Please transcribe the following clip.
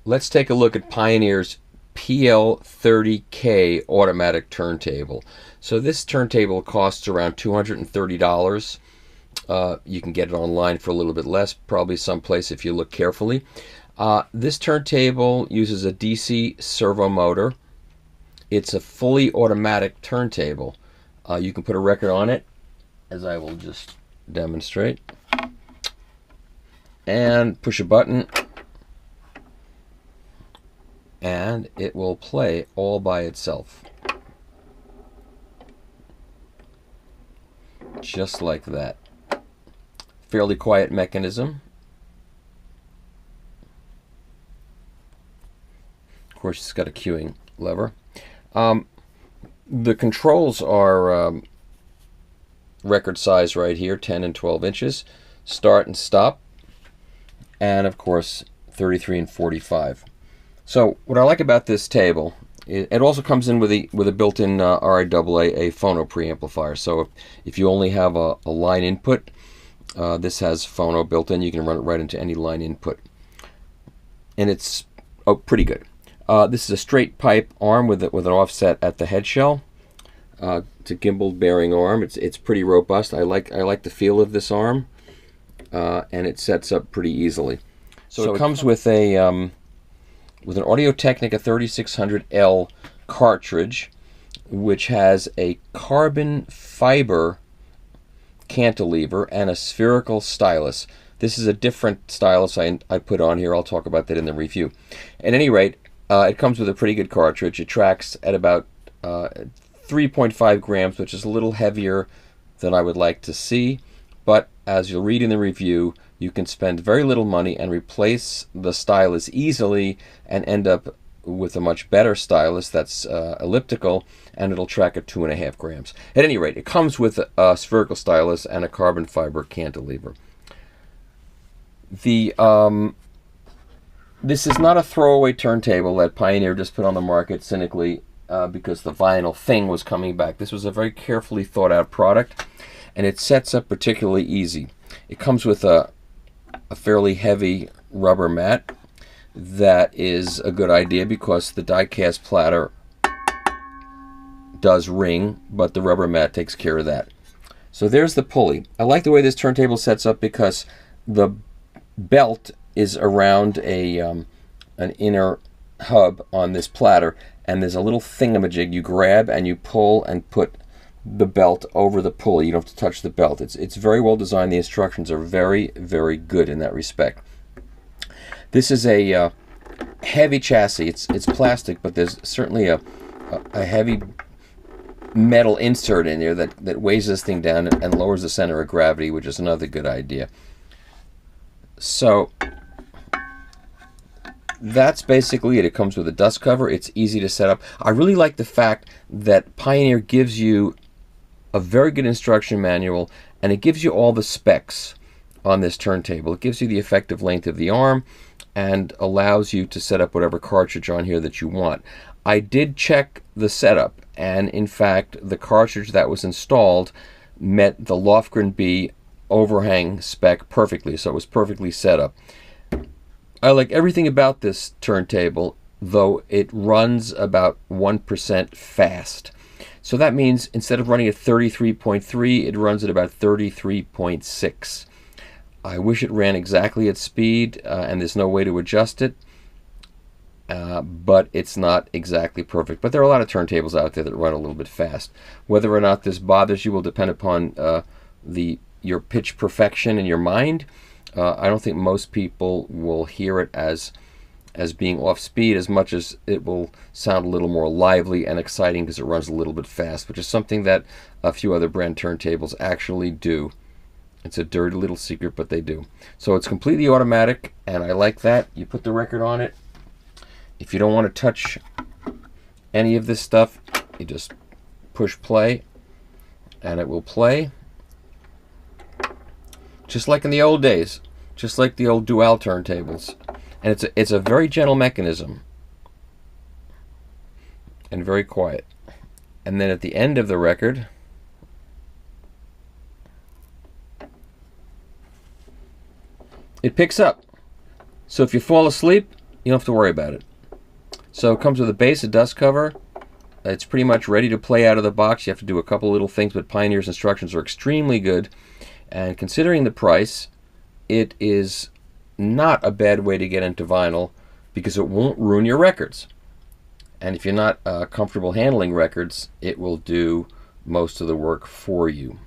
Let's take a look at Pioneer's PL-30-K automatic turntable. So this turntable costs around $230. You can get it online for a little bit less, probably someplace if you look carefully. This turntable uses a DC servo motor. It's a fully automatic turntable. You can put a record on it, as I will just demonstrate, and push a button, and it will play all by itself. Just like that. Fairly quiet mechanism. Of course, it's got a cueing lever. The controls are record size right here, 10 and 12 inches. Start and stop. And of course, 33 and 45. So what I like about this table, it also comes in with a built-in RIAA, a phono preamplifier. So if you only have a line input, this has phono built in. You can run it right into any line input, and it's pretty good. This is a straight pipe arm with an offset at the head shell. It's a gimbal bearing arm. It's pretty robust. I like the feel of this arm, and it sets up pretty easily. So it comes with an Audio-Technica 3600L cartridge, which has a carbon fiber cantilever and a spherical stylus. This is a different stylus I put on here. I'll talk about that in the review. At any rate, it comes with a pretty good cartridge. It tracks at about 3.5 grams, which is a little heavier than I would like to see. But as you'll read in the review, you can spend very little money and replace the stylus easily and end up with a much better stylus that's elliptical, and it'll track at 2.5 grams. At any rate, it comes with a spherical stylus and a carbon fiber cantilever. This is not a throwaway turntable that Pioneer just put on the market cynically because the vinyl thing was coming back. This was a very carefully thought out product, and it sets up particularly easy. It comes with a fairly heavy rubber mat. That is a good idea because the die-cast platter does ring, but the rubber mat takes care of that. So there's the pulley. I like the way this turntable sets up because the belt is around an inner hub on this platter, and there's a little thingamajig you grab and you pull and put the belt over the pulley. You don't have to touch the belt. It's very well designed. The instructions are very, very good in that respect. This is a heavy chassis. It's plastic, but there's certainly a heavy metal insert in there that weighs this thing down and lowers the center of gravity, which is another good idea. So that's basically it. It comes with a dust cover. It's easy to set up. I really like the fact that Pioneer gives you a very good instruction manual, and it gives you all the specs on this turntable. It gives you the effective length of the arm and allows you to set up whatever cartridge on here that you want. I did check the setup, and in fact the cartridge that was installed met the Lofgren B overhang spec perfectly, so it was perfectly set up. I like everything about this turntable, though it runs about 1% fast. So that means instead of running at 33.3, it runs at about 33.6. I wish it ran exactly at speed, and there's no way to adjust it, but it's not exactly perfect. But there are a lot of turntables out there that run a little bit fast. Whether or not this bothers you will depend upon your pitch perfection in your mind. I don't think most people will hear it as being off speed as much as it will sound a little more lively and exciting because it runs a little bit fast, which is something that a few other brand turntables actually do. It's a dirty little secret, but they do. So it's completely automatic, and I like that. You put the record on it. If you don't want to touch any of this stuff, you just push play, and it will play. Just like in the old days, just like the old dual turntables. And it's a very gentle mechanism and very quiet. And then at the end of the record, it picks up. So if you fall asleep, you don't have to worry about it. So it comes with a base, a dust cover. It's pretty much ready to play out of the box. You have to do a couple little things, but Pioneer's instructions are extremely good. And considering the price, it is not a bad way to get into vinyl because it won't ruin your records. And if you're not comfortable handling records, it will do most of the work for you.